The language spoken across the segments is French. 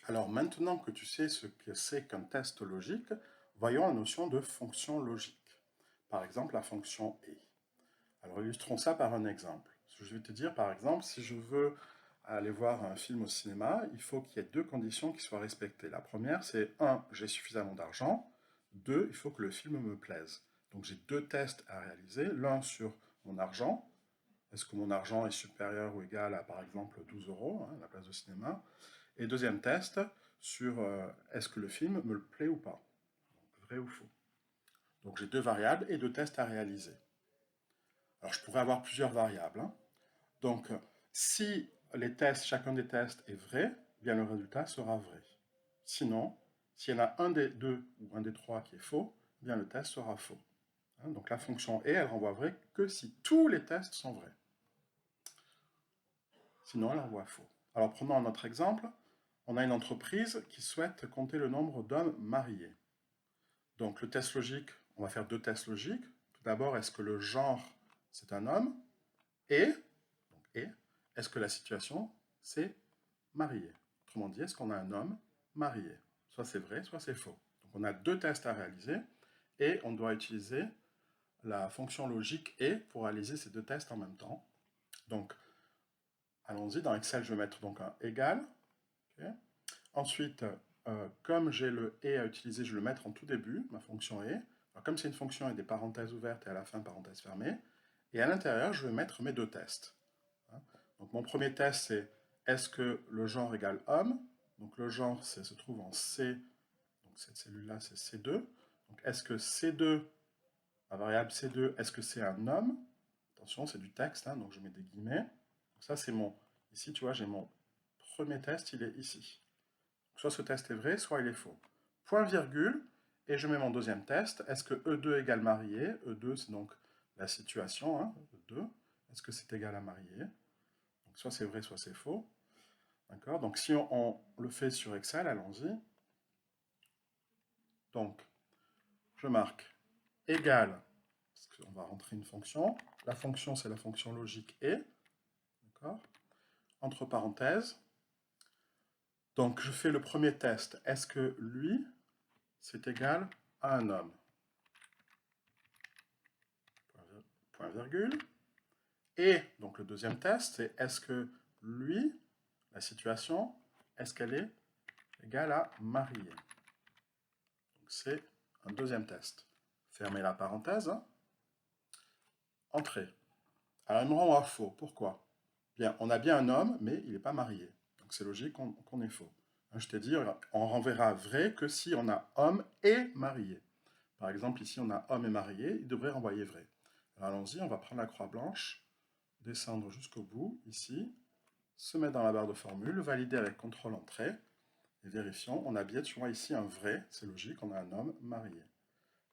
Alors maintenant que tu sais ce que c'est qu'un test logique, voyons la notion de fonction logique. Par exemple, la fonction et. Alors illustrons ça par un exemple. Je vais te dire, par exemple, si je veux aller voir un film au cinéma, il faut qu'il y ait deux conditions qui soient respectées. La première, c'est 1, j'ai suffisamment d'argent. 2, il faut que le film me plaise. Donc j'ai deux tests à réaliser, l'un sur mon argent. Est-ce que mon argent est supérieur ou égal à, par exemple, 12 euros, la place de cinéma? Et deuxième test sur est-ce que le film me plaît ou pas? Vrai ou faux? Donc j'ai deux variables et deux tests à réaliser. Alors je pourrais avoir plusieurs variables, hein. Donc si les tests, chacun des tests est vrai, eh bien le résultat sera vrai. Sinon, s'il y en a un des deux ou un des trois qui est faux, eh bien le test sera faux. Hein, donc la fonction et, elle renvoie vrai que si tous les tests sont vrais. Sinon, elle renvoie faux. Alors prenons un autre exemple. On a une entreprise qui souhaite compter le nombre d'hommes mariés. Donc le test logique, on va faire deux tests logiques. Tout d'abord, est-ce que le genre, c'est un homme? Et, est-ce que la situation, c'est marié? Autrement dit, est-ce qu'on a un homme marié? Soit c'est vrai, soit c'est faux. Donc on a deux tests à réaliser et on doit utiliser la fonction logique et pour réaliser ces deux tests en même temps. Donc, allons-y, dans Excel, je vais mettre donc un égal. Okay. Ensuite, comme j'ai le et à utiliser, je vais le mettre en tout début, ma fonction et. Alors, comme c'est une fonction avec des parenthèses ouvertes et à la fin parenthèses fermées, et à l'intérieur, je vais mettre mes deux tests. Donc mon premier test, c'est est-ce que le genre égale homme? Donc le genre se trouve en C, donc cette cellule-là, c'est C2. Donc est-ce que C2, la variable C2, est-ce que c'est un homme? Attention, c'est du texte, hein, donc je mets des guillemets. Donc ça, c'est mon... Ici, tu vois, j'ai mon premier test, il est ici. Soit ce test est vrai, soit il est faux. Point virgule, et je mets mon deuxième test. Est-ce que E2 égale marié? E2, c'est donc la situation, hein, E2. Est-ce que c'est égal à marié? Donc soit c'est vrai, soit c'est faux. D'accord? Donc si on le fait sur Excel, allons-y. Donc, je marque égal, parce qu'on va rentrer une fonction. La fonction, c'est la fonction logique et. D'accord? Entre parenthèses. Donc, je fais le premier test. Est-ce que lui, c'est égal à un homme? Point virgule. Et donc le deuxième test, c'est est-ce que lui, la situation, est-ce qu'elle est égale à marié? Donc c'est un deuxième test. Fermez la parenthèse. Entrée. Alors il me renvoie faux. Pourquoi? Bien, on a bien un homme, mais il n'est pas marié. Donc c'est logique qu'on est faux. Je t'ai dit, on renverra vrai que si on a homme et marié. Par exemple, ici on a homme et marié, il devrait renvoyer vrai. Alors allons-y, on va prendre la croix blanche, descendre jusqu'au bout, ici, se mettre dans la barre de formule, valider avec CTRL entrée, et vérifions, on a bien, tu vois ici un vrai, c'est logique, on a un homme marié.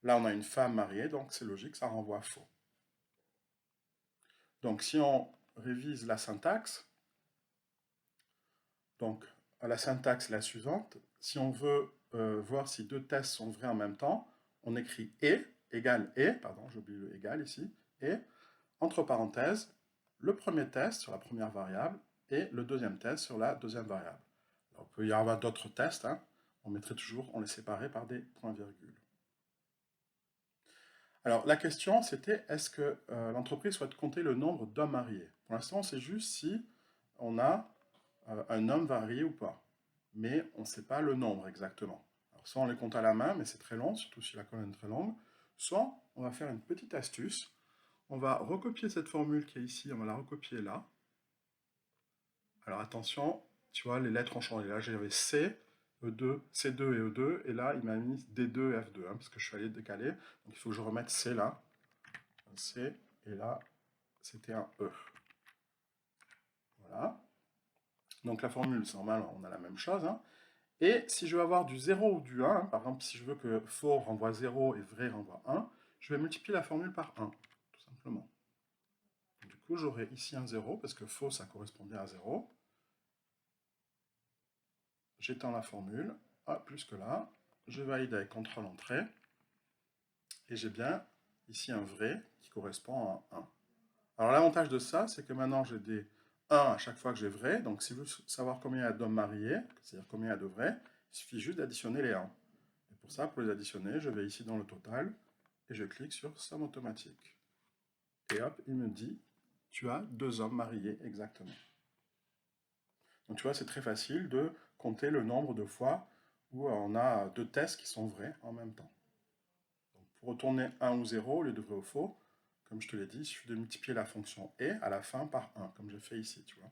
Là, on a une femme mariée, donc c'est logique, ça renvoie faux. Donc, si on révise la syntaxe, donc la syntaxe est la suivante. Si on veut voir si deux tests sont vrais en même temps, on écrit et, égal et, pardon, j'ai oublié le égal ici, et, entre parenthèses, le premier test sur la première variable et le deuxième test sur la deuxième variable. Alors, il peut y avoir d'autres tests, hein. On mettrait toujours, on les séparait par des points-virgules. Alors, la question, c'était est-ce que l'entreprise souhaite compter le nombre d'hommes mariés? Pour l'instant, c'est juste si on a un homme marié ou pas. Mais on ne sait pas le nombre exactement. Alors, soit on les compte à la main, mais c'est très long, surtout si la colonne est très longue. Soit on va faire une petite astuce. On va recopier cette formule qui est ici, on va la recopier là. Alors attention, tu vois, les lettres ont changé. Là, j'avais C, E2, C2 et E2, et là, il m'a mis D2 et F2, hein, parce que je suis allé décaler. Donc il faut que je remette C là. Un C, et là, c'était un E. Voilà. Donc la formule, c'est normal, on a la même chose, hein. Et si je veux avoir du 0 ou du 1, hein, par exemple, si je veux que faux renvoie 0 et vrai renvoie 1, je vais multiplier la formule par 1, tout simplement. Du coup, j'aurai ici un 0, parce que faux, ça correspondait à 0. J'étends la formule, plus que là, je valide avec CTRL entrée, et j'ai bien ici un vrai qui correspond à 1. Alors l'avantage de ça, c'est que maintenant j'ai des 1 à chaque fois que j'ai vrai. Donc si vous voulez savoir combien il y a d'hommes mariés, c'est-à-dire combien il y a de vrais, il suffit juste d'additionner les 1. Et pour ça, pour les additionner, je vais ici dans le total et je clique sur somme automatique. Et hop, il me dit, tu as 2 hommes mariés exactement. Donc tu vois, c'est très facile de compter le nombre de fois où on a 2 tests qui sont vrais en même temps. Donc, pour retourner 1 ou 0 au lieu de vrai ou faux, comme je te l'ai dit, il suffit de multiplier la fonction et à la fin par 1, comme j'ai fait ici, tu vois.